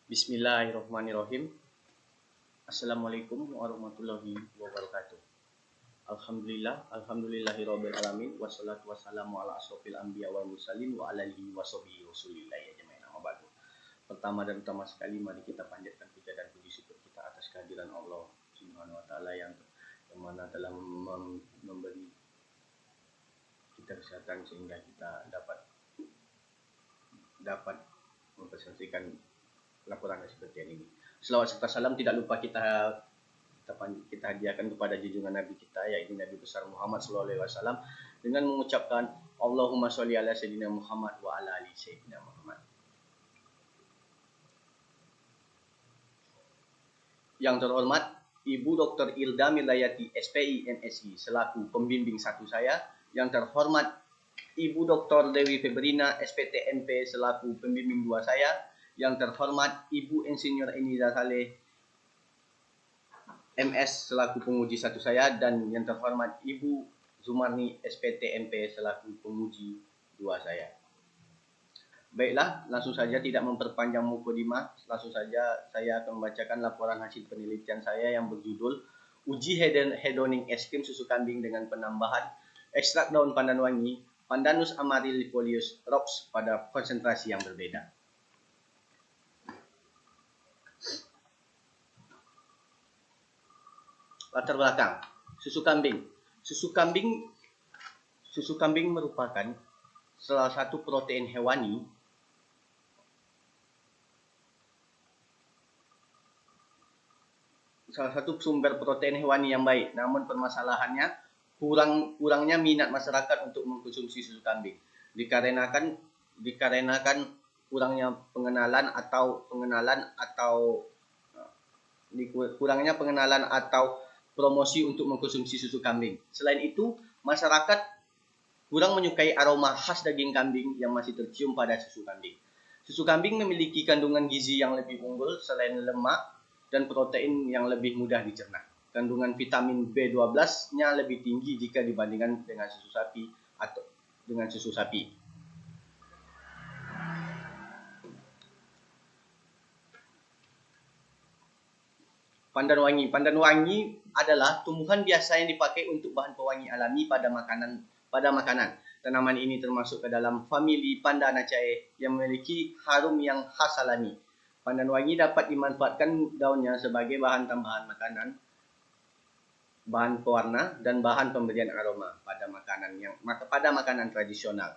Bismillahirrahmanirrahim. Assalamualaikum warahmatullahi wabarakatuh. Alhamdulillahirabbil alamin wassalatu wassalamu ala asrofil anbiya wal mursalin wa ala alihi washabihi rasulillahi ajmain. Amma ba'du. Pertama dan utama sekali mari kita panjatkan puja dan puji syukur kita atas kehadiran Allah Subhanahu wa taala yang mana telah memberi kita kesehatan sehingga kita dapat mempresentasikan laporan seperti ini. Selawat serta salam tidak lupa kita hadiahkan kepada junjungan Nabi kita, yaitu Nabi besar Muhammad SAW, dengan mengucapkan Allahumma sholli ala sayyidina Muhammad wa ala ali sayyidina Muhammad. Yang terhormat Ibu Dr. Ilda Milayati SPI MSI selaku pembimbing 1 saya. Yang terhormat Ibu Dr. Dewi Febrina SPTMP selaku pembimbing 2 saya. Yang terhormat Ibu Insinyur Eniza Saleh MS selaku penguji 1 saya, dan yang terhormat Ibu Zumarni SPTMP selaku penguji 2 saya. Baiklah, langsung saja tidak memperpanjang mukadimah, langsung saja saya akan membacakan laporan hasil penelitian saya yang berjudul Uji Hedoning es krim susu kambing dengan penambahan ekstrak daun pandan wangi Pandanus amarylifolius Rox pada konsentrasi yang berbeda. Latar belakang susu kambing. Susu kambing merupakan salah satu protein hewani sumber protein hewani yang baik. Namun permasalahannya kurangnya minat masyarakat untuk mengkonsumsi susu kambing dikarenakan kurangnya pengenalan atau promosi untuk mengkonsumsi susu kambing. Selain itu, masyarakat kurang menyukai aroma khas daging kambing yang masih tercium pada susu kambing. Susu kambing memiliki kandungan gizi yang lebih unggul selain lemak dan protein yang lebih mudah dicerna. Kandungan vitamin B12-nya lebih tinggi jika dibandingkan dengan susu sapi. Pandan wangi adalah tumbuhan biasa yang dipakai untuk bahan pewangi alami pada makanan. Tanaman ini termasuk ke dalam famili Pandanaceae yang memiliki harum yang khas alami. Pandan wangi dapat dimanfaatkan daunnya sebagai bahan tambahan makanan, bahan pewarna, dan bahan pemberian aroma pada makanan tradisional.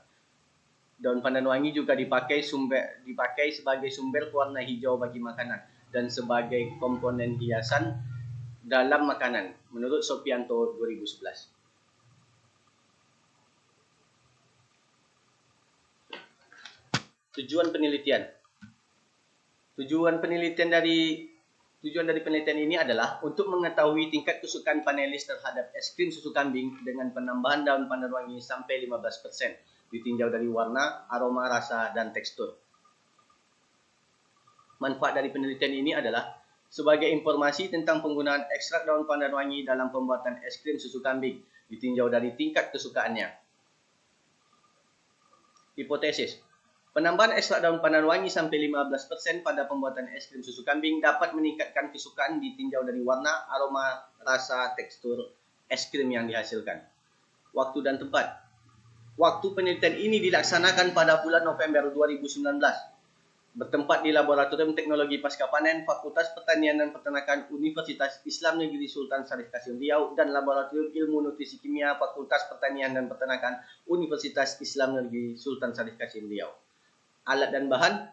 Daun pandan wangi juga dipakai sebagai sumber pewarna hijau bagi makanan dan sebagai komponen hiasan dalam makanan, menurut Sopianto 2011. Tujuan dari penelitian ini adalah untuk mengetahui tingkat kesukaan panelis terhadap es krim susu kambing dengan penambahan daun pandan wangi sampai 15%, ditinjau dari warna, aroma, rasa, dan tekstur. Manfaat dari penelitian ini adalah sebagai informasi tentang penggunaan ekstrak daun pandan wangi dalam pembuatan es krim susu kambing, ditinjau dari tingkat kesukaannya. Hipotesis: penambahan ekstrak daun pandan wangi sampai 15% pada pembuatan es krim susu kambing dapat meningkatkan kesukaan ditinjau dari warna, aroma, rasa, tekstur es krim yang dihasilkan. Waktu dan tempat. Waktu penelitian ini dilaksanakan pada bulan November 2019. Bertempat di Laboratorium Teknologi Pasca Panen Fakultas Pertanian dan Peternakan Universitas Islam Negeri Sultan Syarif Kasim Riau dan Laboratorium Ilmu Nutrisi Kimia Fakultas Pertanian dan Peternakan Universitas Islam Negeri Sultan Syarif Kasim Riau. Alat dan bahan.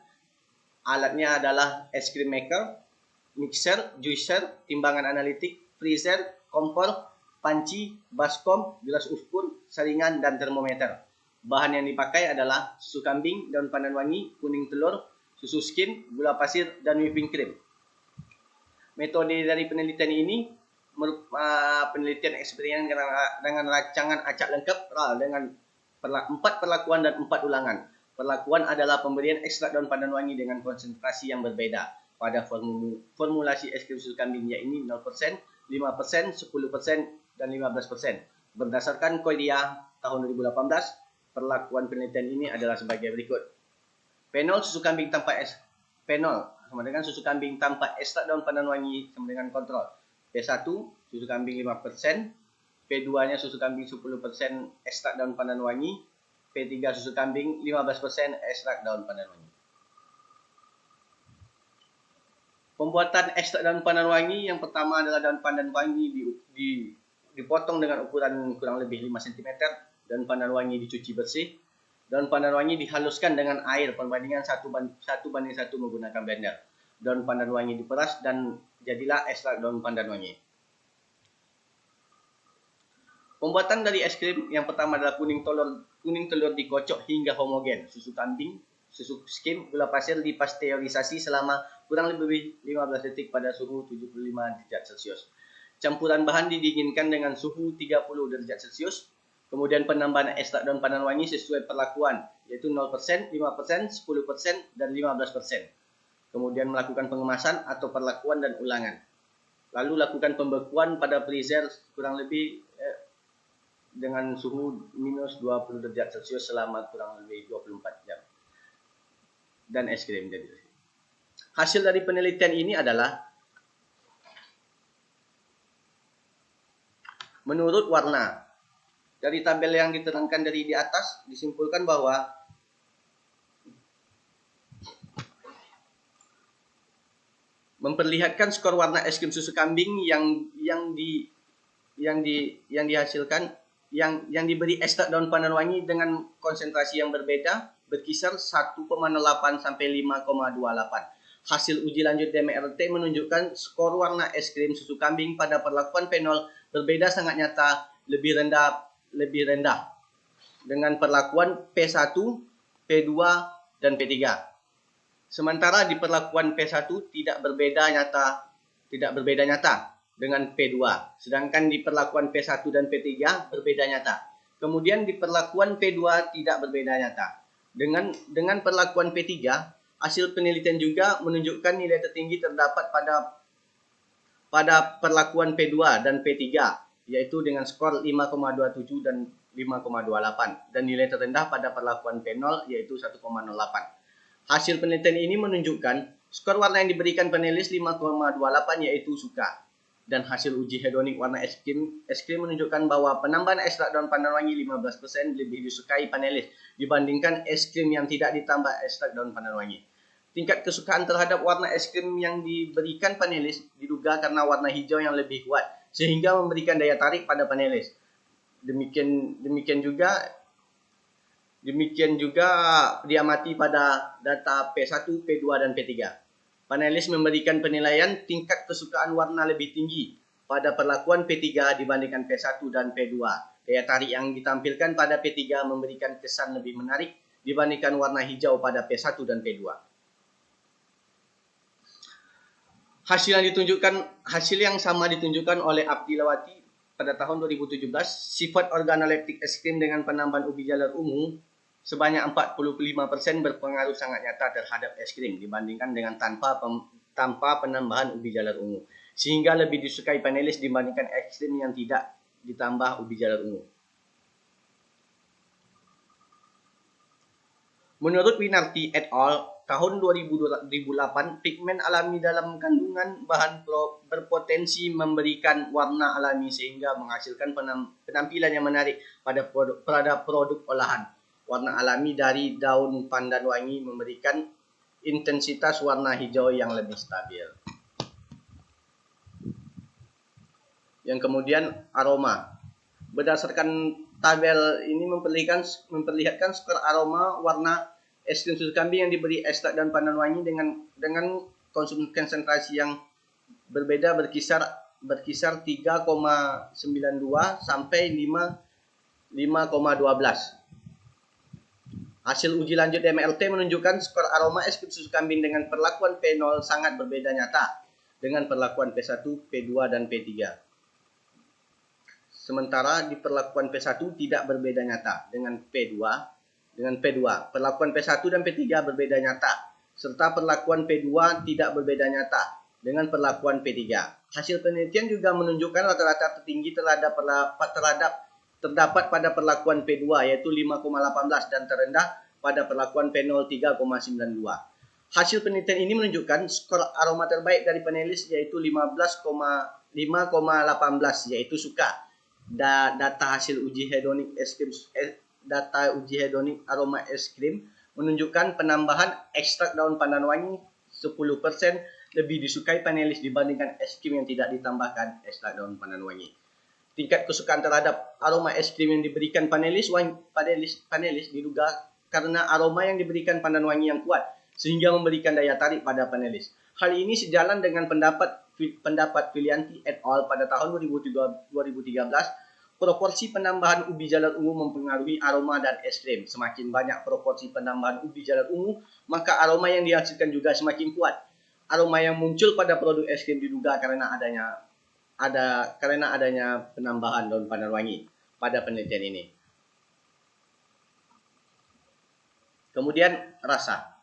Alatnya adalah es krim maker, mixer, juicer, timbangan analitik, freezer, kompor, panci, baskom, gelas ukur, saringan, dan termometer. Bahan yang dipakai adalah susu kambing, daun pandan wangi, kuning telur, susu skim, gula pasir, dan whipping cream. Metode dari penelitian ini penelitian eksperimen dengan rancangan acak lengkap dengan 4 perlakuan dan 4 ulangan. Perlakuan adalah pemberian ekstrak daun pandan wangi dengan konsentrasi yang berbeda pada formulasi es krim susu kambing, yaitu 0%, 5%, 10%, dan 15%. Berdasarkan Korea tahun 2018, perlakuan penelitian ini adalah sebagai berikut. Fenol susu kambing tanpa es. Fenol sama dengan susu kambing tanpa ekstrak daun pandan wangi sama dengan kontrol. P1 susu kambing 5%, P2-nya susu kambing 10% ekstrak daun pandan wangi, P3 susu kambing 15% ekstrak daun pandan wangi. Pembuatan ekstrak daun pandan wangi yang pertama adalah daun pandan wangi dipotong dengan ukuran kurang lebih 5 cm, daun pandan wangi dicuci bersih, daun pandan wangi dihaluskan dengan air perbandingan 1:1 menggunakan blender. Daun pandan wangi diperas dan jadilah ekstrak daun pandan wangi. Pembuatan dari es krim yang pertama adalah kuning telur dikocok hingga homogen, susu kambing, susu skim, gula pasir dipasteurisasi selama kurang lebih 15 detik pada suhu 75 derajat Celcius. Campuran bahan didinginkan dengan suhu 30 derajat Celcius. Kemudian penambahan ekstrak daun pandan wangi sesuai perlakuan, yaitu 0%, 5%, 10%, dan 15%. Kemudian melakukan pengemasan atau perlakuan dan ulangan. Lalu lakukan pembekuan pada freezer kurang lebih dengan suhu minus 20 derajat Celcius selama kurang lebih 24 jam. Dan es krim jadi. Hasil dari penelitian ini adalah menurut warna. Dari tabel yang diterangkan dari di atas disimpulkan bahwa memperlihatkan skor warna es krim susu kambing yang dihasilkan yang diberi ekstrak daun pandan wangi dengan konsentrasi yang berbeda berkisar 1,08 sampai 5,28. Hasil uji lanjut DMRT menunjukkan skor warna es krim susu kambing pada perlakuan fenol berbeda sangat nyata lebih rendah dengan perlakuan P1, P2, dan P3. Sementara di perlakuan P1 tidak berbeda nyata dengan P2, sedangkan di perlakuan P1 dan P3 berbeda nyata. Kemudian di perlakuan P2 tidak berbeda nyata. Dengan perlakuan P3, hasil penelitian juga menunjukkan nilai tertinggi terdapat pada perlakuan P2 dan P3, yaitu dengan skor 5,27 dan 5,28, dan nilai terendah pada perlakuan P0 yaitu 1,08. Hasil penelitian ini menunjukkan skor warna yang diberikan panelis 5,28 yaitu suka. Dan hasil uji hedonik warna es krim menunjukkan bahwa penambahan ekstrak daun pandan wangi 15% lebih disukai panelis dibandingkan es krim yang tidak ditambah ekstrak daun pandan wangi. Tingkat kesukaan terhadap warna es krim yang diberikan panelis diduga karena warna hijau yang lebih kuat, sehingga memberikan daya tarik pada panelis. Demikian juga diamati pada data P1, P2, dan P3. Panelis memberikan penilaian tingkat kesukaan warna lebih tinggi pada perlakuan P3 dibandingkan P1 dan P2. Daya tarik yang ditampilkan pada P3 memberikan kesan lebih menarik dibandingkan warna hijau pada P1 dan P2. Hasil yang sama ditunjukkan oleh Abdilawati pada tahun 2017. Sifat organoleptik es krim dengan penambahan ubi jalar ungu sebanyak 45% berpengaruh sangat nyata terhadap es krim dibandingkan dengan tanpa penambahan ubi jalar ungu, sehingga lebih disukai panelis dibandingkan es krim yang tidak ditambah ubi jalar ungu. Menurut Winarti et al. Tahun 2008, pigmen alami dalam kandungan bahan berpotensi memberikan warna alami sehingga menghasilkan penampilan yang menarik pada produk olahan. Warna alami dari daun pandan wangi memberikan intensitas warna hijau yang lebih stabil. Yang kemudian aroma. Berdasarkan tabel ini memperlihatkan skor aroma warna es krim susu kambing yang diberi ekstrak daun pandan wangi dengan konsentrasi yang berbeda berkisar 3,92 sampai 5,12. Hasil uji lanjut MLT menunjukkan skor aroma es krim susu kambing dengan perlakuan P0 sangat berbeda nyata dengan perlakuan P1, P2, dan P3. Sementara di perlakuan P1 tidak berbeda nyata dengan P2. Perlakuan P1 dan P3 berbeda nyata, serta perlakuan P2 tidak berbeda nyata dengan perlakuan P3. Hasil penelitian juga menunjukkan rata-rata tertinggi terdapat pada perlakuan P2 yaitu 5,18 dan terendah pada perlakuan P0 3,92. Hasil penelitian ini menunjukkan skor aroma terbaik dari panelis yaitu 5,18 yaitu suka. Data hasil uji hedonik es krim, data uji hedonik aroma es krim menunjukkan penambahan ekstrak daun pandan wangi 10% lebih disukai panelis dibandingkan es krim yang tidak ditambahkan ekstrak daun pandan wangi. Tingkat kesukaan terhadap aroma es krim yang diberikan panelis diduga karena aroma yang diberikan pandan wangi yang kuat sehingga memberikan daya tarik pada panelis. Hal ini sejalan dengan pendapat Filianti et al. Pada tahun 2013, proporsi penambahan ubi jalar ungu mempengaruhi aroma dan es krim. Semakin banyak proporsi penambahan ubi jalar ungu, maka aroma yang dihasilkan juga semakin kuat. Aroma yang muncul pada produk es krim diduga karena adanya penambahan daun pandan wangi pada penelitian ini. Kemudian rasa.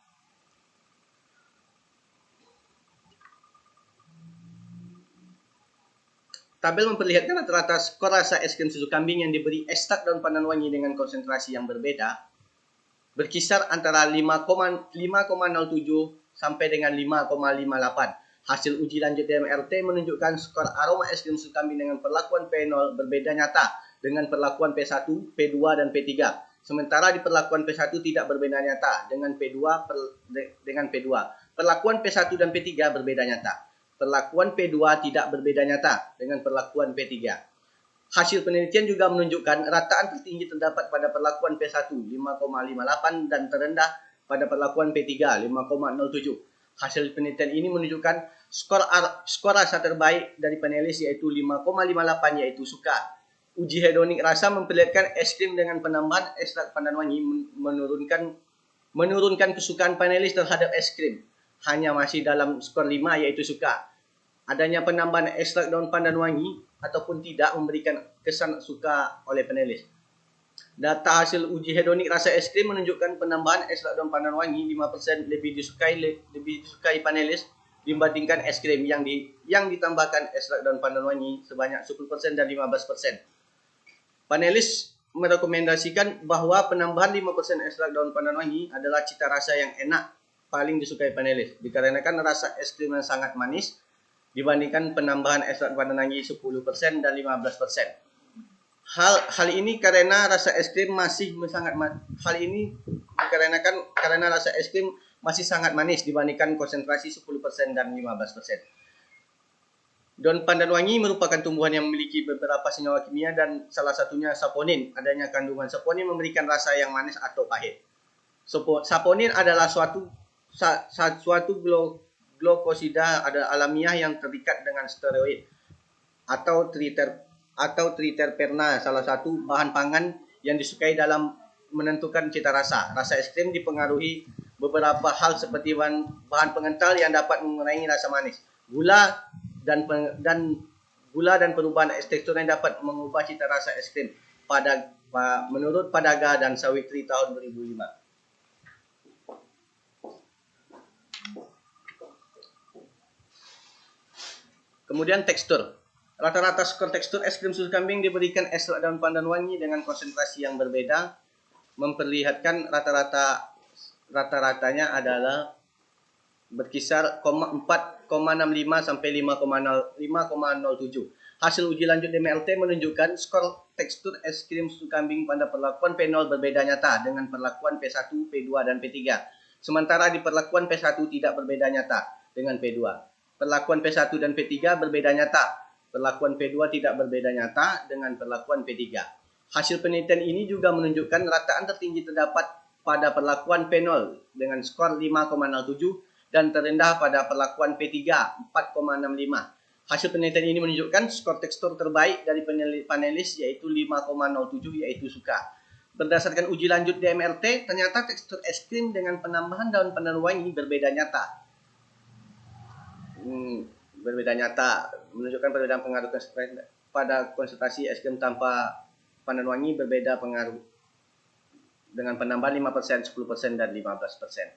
Tabel memperlihatkan rata-rata skor rasa es krim susu kambing yang diberi ekstrak daun pandan wangi dengan konsentrasi yang berbeda berkisar antara 5,07 sampai dengan 5,58. Hasil uji lanjut DMRT menunjukkan skor aroma es krim susu kambing dengan perlakuan P0 berbeda nyata dengan perlakuan P1, P2, dan P3. Sementara di perlakuan P1 tidak berbeda nyata dengan P2. Perlakuan P1 dan P3 berbeda nyata. Perlakuan P2 tidak berbeda nyata dengan perlakuan P3. Hasil penelitian juga menunjukkan rataan tertinggi terdapat pada perlakuan P1 5,58 dan terendah pada perlakuan P3 5,07. Hasil penelitian ini menunjukkan skor rasa terbaik dari panelis yaitu 5,58 yaitu suka. Uji hedonik rasa memperlihatkan es krim dengan penambahan ekstrak pandan wangi menurunkan kesukaan panelis terhadap es krim. Hanya masih dalam skor 5 yaitu suka. Adanya penambahan ekstrak daun pandan wangi ataupun tidak memberikan kesan suka oleh panelis. Data hasil uji hedonik rasa es krim menunjukkan penambahan ekstrak daun pandan wangi 5% lebih disukai panelis dibandingkan es krim yang ditambahkan ekstrak daun pandan wangi sebanyak 10% dan 15%. Panelis merekomendasikan bahwa penambahan 5% ekstrak daun pandan wangi adalah cita rasa yang enak paling disukai panelis dikarenakan rasa es krim yang sangat manis dibandingkan penambahan ekstrak pandan wangi 10% dan 15%. Hal ini karena rasa es krim masih sangat manis dibandingkan konsentrasi 10% dan 15%. Daun pandan wangi merupakan tumbuhan yang memiliki beberapa senyawa kimia dan salah satunya saponin. Adanya kandungan saponin memberikan rasa yang manis atau pahit. Saponin adalah suatu glukosida alamiah yang terikat dengan steroid atau triterpena, salah satu bahan pangan yang disukai dalam menentukan cita rasa. Rasa es krim dipengaruhi beberapa hal seperti bahan pengental yang dapat mengurangi rasa manis, gula dan perubahan tekstur yang dapat mengubah cita rasa es krim menurut Padaga dan Sawitri tahun 2005. Kemudian tekstur. Rata-rata skor tekstur es krim susu kambing diberikan ekstrak daun pandan wangi dengan konsentrasi yang berbeda memperlihatkan rata-ratanya adalah berkisar 4,65 sampai 5,07. Hasil uji lanjut DMLT menunjukkan skor tekstur es krim susu kambing pada perlakuan P0 berbeda nyata dengan perlakuan P1, P2, dan P3. Sementara di perlakuan P1 tidak berbeda nyata dengan P2. Perlakuan P1 dan P3 berbeda nyata. Perlakuan P2 tidak berbeda nyata dengan perlakuan P3. Hasil penelitian ini juga menunjukkan rataan tertinggi terdapat pada perlakuan P0 dengan skor 5,07 dan terendah pada perlakuan P3 4,65. Hasil penelitian ini menunjukkan skor tekstur terbaik dari panelis yaitu 5,07 yaitu suka. Berdasarkan uji lanjut DMRT, ternyata tekstur es krim dengan penambahan daun pandan wangi berbeda nyata. Menunjukkan perbedaan pengaruh pada konsentrasi es krim tanpa pandan wangi berbeda pengaruh dengan penambahan 5%, 10%, dan 15%.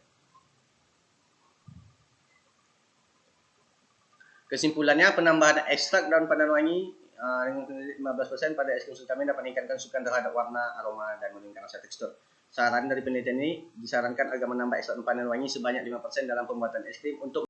Kesimpulannya, penambahan ekstrak daun pandan wangi dengan 15% pada es krim susu kambing dapat meningkatkan kesukaan terhadap warna, aroma, dan meningkatkan rasa tekstur. Saran dari penelitian ini disarankan agar menambah ekstrak panen wangi sebanyak 5% dalam pembuatan es krim untuk